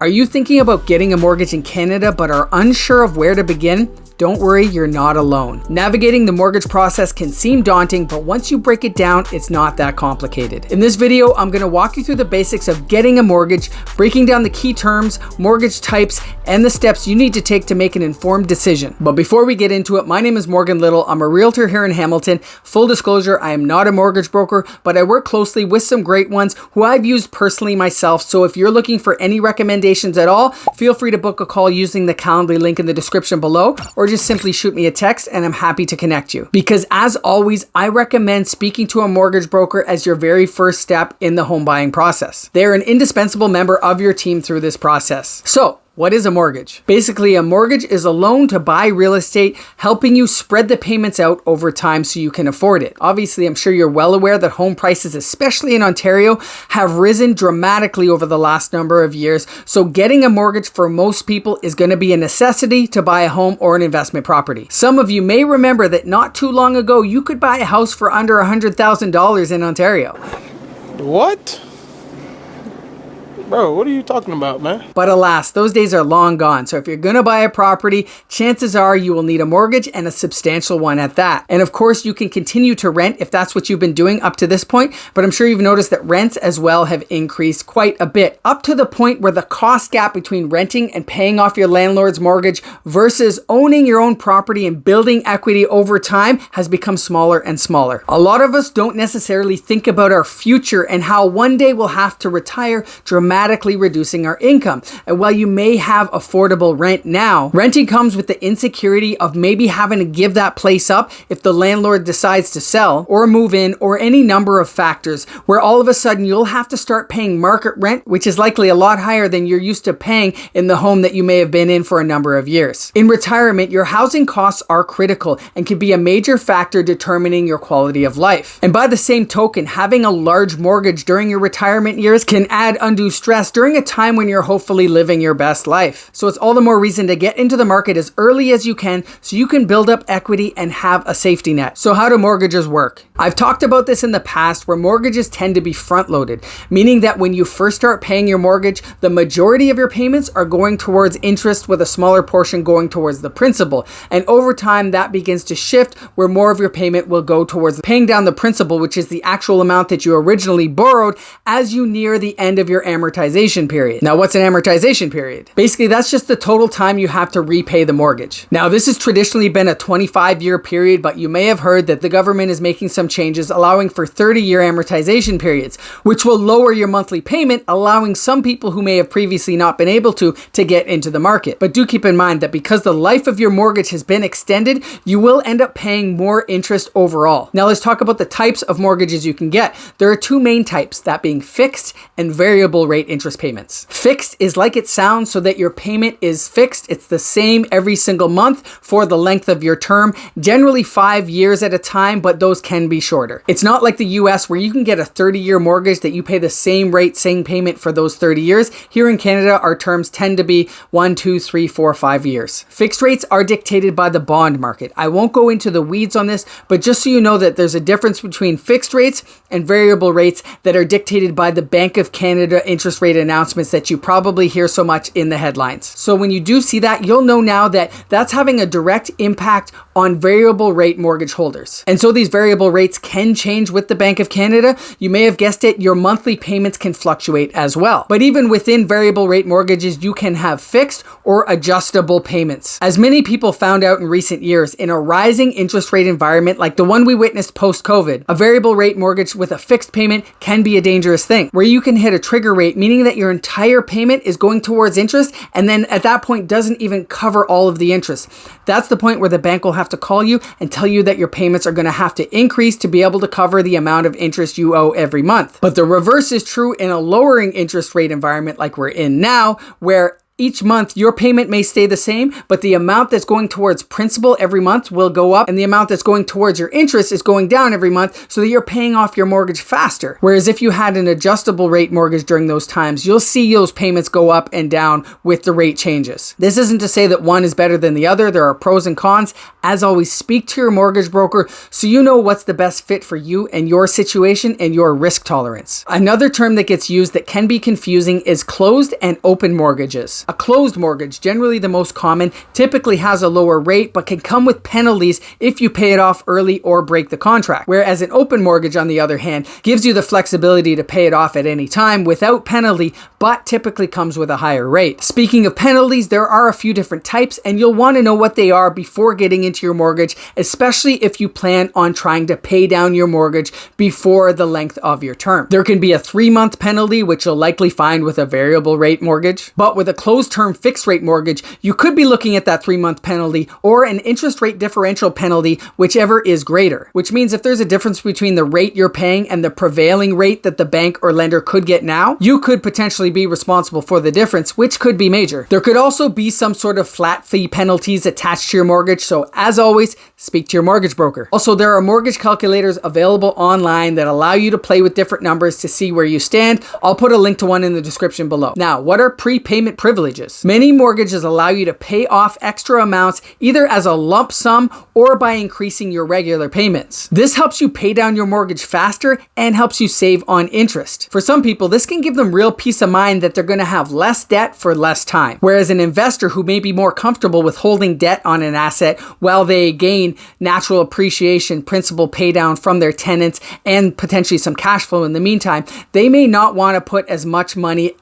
Are you thinking about getting a mortgage in Canada but are unsure of where to begin? Don't worry, you're not alone. Navigating the mortgage process can seem daunting, but once you break it down, it's not that complicated. In this video, I'm going to walk you through the basics of getting a mortgage, breaking down the key terms, mortgage types, and the steps you need to take to make an informed decision. But before we get into it, my name is Morgan Little. I'm a realtor here in Hamilton. Full disclosure, I am not a mortgage broker, but I work closely with some great ones who I've used personally myself. So if you're looking for any recommendations at all, feel free to book a call using the Calendly link in the description below, or just simply shoot me a text and I'm happy to connect you. Because as always, I recommend speaking to a mortgage broker as your very first step in the home buying process. They're an indispensable member of your team through this process. So, what is a mortgage? Basically, a mortgage is a loan to buy real estate, helping you spread the payments out over time so you can afford it. Obviously, I'm sure you're well aware that home prices, especially in Ontario, have risen dramatically over the last number of years. So getting a mortgage for most people is going to be a necessity to buy a home or an investment property. Some of you may remember that not too long ago, you could buy a house for under $100,000 in Ontario. What? Bro, what are you talking about, man? But alas, those days are long gone. So if you're going to buy a property, chances are you will need a mortgage and a substantial one at that. And of course, you can continue to rent if that's what you've been doing up to this point. But I'm sure you've noticed that rents as well have increased quite a bit, up to the point where the cost gap between renting and paying off your landlord's mortgage versus owning your own property and building equity over time has become smaller and smaller. A lot of us don't necessarily think about our future and how one day we'll have to retire, dramatically reducing our income. And while you may have affordable rent now, renting comes with the insecurity of maybe having to give that place up if the landlord decides to sell or move in, or any number of factors where all of a sudden you'll have to start paying market rent, which is likely a lot higher than you're used to paying in the home that you may have been in for a number of years. In retirement, your housing costs are critical and can be a major factor determining your quality of life. And by the same token, having a large mortgage during your retirement years can add undue stress during a time when you're hopefully living your best life. So it's all the more reason to get into the market as early as you can so you can build up equity and have a safety net. So how do mortgages work? I've talked about this in the past where mortgages tend to be front-loaded, meaning that when you first start paying your mortgage, the majority of your payments are going towards interest with a smaller portion going towards the principal. And over time, that begins to shift where more of your payment will go towards paying down the principal, which is the actual amount that you originally borrowed, as you near the end of your amortization period. Now, what's an amortization period? Basically, that's just the total time you have to repay the mortgage. Now, this has traditionally been a 25-year period, but you may have heard that the government is making some changes allowing for 30-year amortization periods, which will lower your monthly payment, allowing some people who may have previously not been able to get into the market. But do keep in mind that because the life of your mortgage has been extended, you will end up paying more interest overall. Now, let's talk about the types of mortgages you can get. There are two main types, that being fixed and variable rate interest payments. Fixed is like it sounds, so that your payment is fixed. It's the same every single month for the length of your term, generally 5 years at a time, but those can be shorter. It's not like the US where you can get a 30-year mortgage that you pay the same rate, same payment for those 30 years. Here in Canada, our terms tend to be 1, 2, 3, 4, 5 years. Fixed rates are dictated by the bond market. I won't go into the weeds on this, but just so you know that there's a difference between fixed rates and variable rates that are dictated by the Bank of Canada interest rate announcements that you probably hear so much in the headlines. So when you do see that, you'll know now that that's having a direct impact on variable rate mortgage holders. And so these variable rates can change with the Bank of Canada. You may have guessed it, your monthly payments can fluctuate as well. But even within variable rate mortgages, you can have fixed or adjustable payments. As many people found out in recent years, in a rising interest rate environment like the one we witnessed post-COVID, a variable rate mortgage with a fixed payment can be a dangerous thing, where you can hit a trigger rate, meaning that your entire payment is going towards interest, and then at that point doesn't even cover all of the interest. That's the point where the bank will have to call you and tell you that your payments are going to have to increase to be able to cover the amount of interest you owe every month. But the reverse is true in a lowering interest rate environment like we're in now, where each month your payment may stay the same, but the amount that's going towards principal every month will go up, and the amount that's going towards your interest is going down every month, so that you're paying off your mortgage faster. Whereas if you had an adjustable rate mortgage during those times, you'll see those payments go up and down with the rate changes. This isn't to say that one is better than the other. There are pros and cons. As always, speak to your mortgage broker so you know what's the best fit for you and your situation and your risk tolerance. Another term that gets used that can be confusing is closed and open mortgages. A closed mortgage, generally the most common, typically has a lower rate but can come with penalties if you pay it off early or break the contract. Whereas an open mortgage, on the other hand, gives you the flexibility to pay it off at any time without penalty, but typically comes with a higher rate. Speaking of penalties, there are a few different types, and you'll want to know what they are before getting into your mortgage, especially if you plan on trying to pay down your mortgage before the length of your term. There can be a 3-month penalty, which you'll likely find with a variable rate mortgage. But with a closed term fixed rate mortgage, you could be looking at that 3-month penalty or an interest rate differential penalty, whichever is greater. Which means if there's a difference between the rate you're paying and the prevailing rate that the bank or lender could get now, you could potentially be responsible for the difference, which could be major. There could also be some sort of flat fee penalties attached to your mortgage, so as always, speak to your mortgage broker. Also, there are mortgage calculators available online that allow you to play with different numbers to see where you stand. I'll put a link to one in the description below. Now, what are prepayment privileges? Many mortgages allow you to pay off extra amounts either as a lump sum or by increasing your regular payments. This helps you pay down your mortgage faster and helps you save on interest. For some people, this can give them real peace of mind that they're going to have less debt for less time. Whereas an investor who may be more comfortable with holding debt on an asset while they gain natural appreciation, principal pay down from their tenants, and potentially some cash flow in the meantime, they may not want to put as much money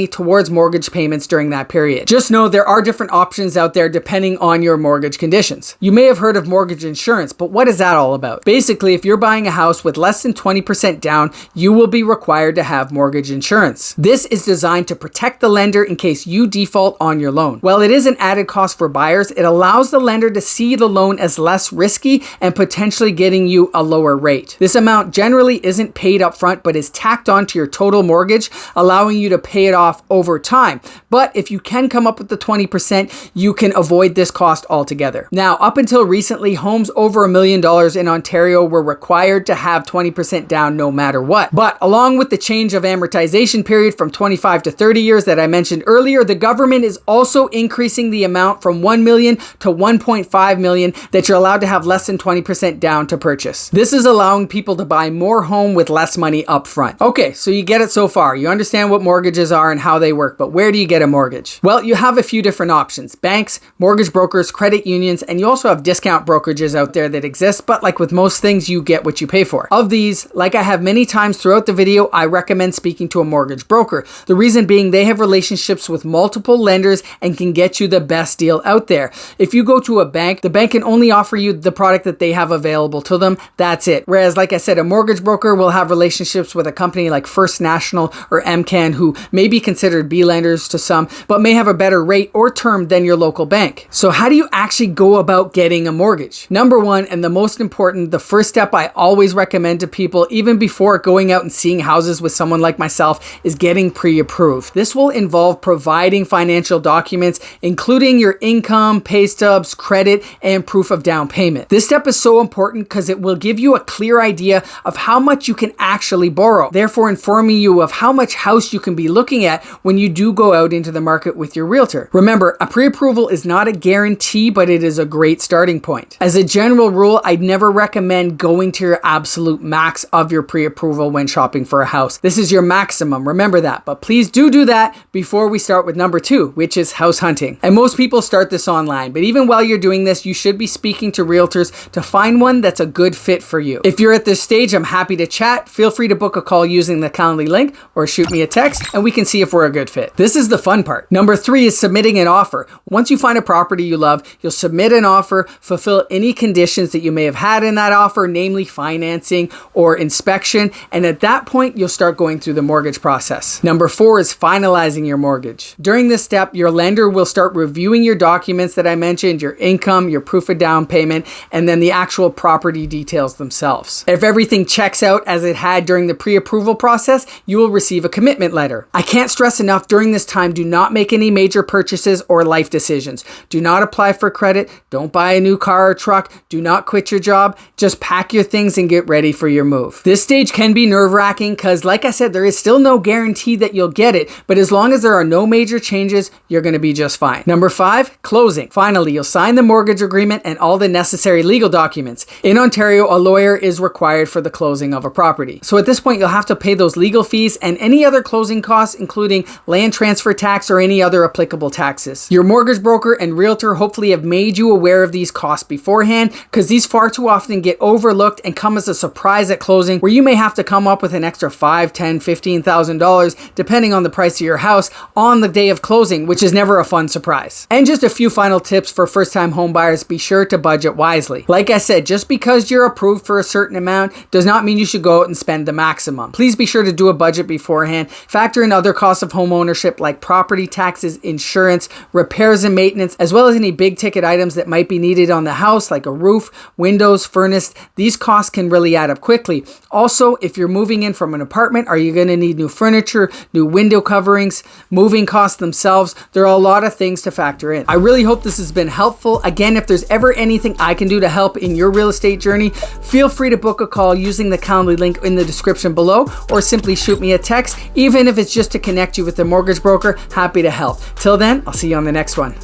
towards mortgage payments during that period. Just know there are different options out there depending on your mortgage conditions. You may have heard of mortgage insurance, but what is that all about? Basically, if you're buying a house with less than 20% down, you will be required to have mortgage insurance. This is designed to protect the lender in case you default on your loan. While it is an added cost for buyers, it allows the lender to see the loan as less risky and potentially getting you a lower rate. This amount generally isn't paid up front, but is tacked onto your total mortgage, allowing you to pay it off over time. But if you can come up with the 20%, you can avoid this cost altogether. Now, up until recently, homes over $1 million in Ontario were required to have 20% down no matter what. But along with the change of amortization period from 25 to 30 years that I mentioned earlier, the government is also increasing the amount from $1 million to $1.5 million that you're allowed to have less than 20% down to purchase. This is allowing people to buy more home with less money up front. Okay, so you get it so far. You understand what mortgages are and how they work, but where do you get a mortgage? Well, you have a few different options: banks, mortgage brokers, credit unions, and you also have discount brokerages out there that exist, but like with most things, you get what you pay for. Of these, like I have many times throughout the video, I recommend speaking to a mortgage broker. The reason being, they have relationships with multiple lenders and can get you the best deal out there. If you go to a bank, the bank can only offer you the product that they have available to them. That's it. Whereas, like I said, a mortgage broker will have relationships with a company like First National or MCAN, who may be considered B lenders to some, but may have a better rate or term than your local bank. So how do you actually go about getting a mortgage? Number one, and the most important, the first step I always recommend to people, even before going out and seeing houses with someone like myself, is getting pre-approved. This will involve providing financial documents, including your income, pay stubs, credit, and proof of down payment. This step is so important because it will give you a clear idea of how much you can actually borrow, therefore informing you of how much house you can be looking at when you do go out into the market with your realtor. Remember, a pre-approval is not a guarantee, but it is a great starting point. As a general rule, I'd never recommend going to your absolute max of your pre-approval when shopping for a house. This is your maximum, remember that, but please do that before we start with number 2, which is house hunting. And most people start this online, but even while you're doing this, you should be speaking to realtors to find one that's a good fit for you. If you're at this stage, I'm happy to chat. Feel free to book a call using the Calendly link or shoot me a text and we can see if we're a good fit. This is the fun part. Number 3 is submitting an offer. Once you find a property you love, you'll submit an offer, fulfill any conditions that you may have had in that offer, namely financing or inspection, and at that point, you'll start going through the mortgage process. Number 4 is finalizing your mortgage. During this step, your lender will start reviewing your documents that I mentioned, your income, your proof of down payment, and then the actual property details themselves. If everything checks out as it had during the pre-approval process, you will receive a commitment letter. I can't can't stress enough, during this time, do not make any major purchases or life decisions. Do not apply for credit. Don't buy a new car or truck. Do not quit your job. Just pack your things and get ready for your move. This stage can be nerve-wracking because, like I said, there is still no guarantee that you'll get it, but as long as there are no major changes, you're going to be just fine. Number 5, closing. Finally, you'll sign the mortgage agreement and all the necessary legal documents. In Ontario, a lawyer is required for the closing of a property. So at this point, you'll have to pay those legal fees and any other closing costs, including land transfer tax or any other applicable taxes. Your mortgage broker and realtor hopefully have made you aware of these costs beforehand, because these far too often get overlooked and come as a surprise at closing, where you may have to come up with an extra $5,000, $10,000, $15,000 depending on the price of your house on the day of closing, which is never a fun surprise. And just a few final tips for first-time home buyers: be sure to budget wisely. Like I said, just because you're approved for a certain amount does not mean you should go out and spend the maximum. Please be sure to do a budget beforehand. Factor in other costs of home ownership like property taxes, insurance, repairs and maintenance, as well as any big ticket items that might be needed on the house like a roof, windows, furnace. These costs can really add up quickly. Also, if you're moving in from an apartment, are you going to need new furniture, new window coverings, moving costs themselves? There are a lot of things to factor in. I really hope this has been helpful. Again, if there's ever anything I can do to help in your real estate journey, feel free to book a call using the Calendly link in the description below, or simply shoot me a text, even if it's just to connect you with the mortgage broker. Happy to help. Till then, I'll see you on the next one.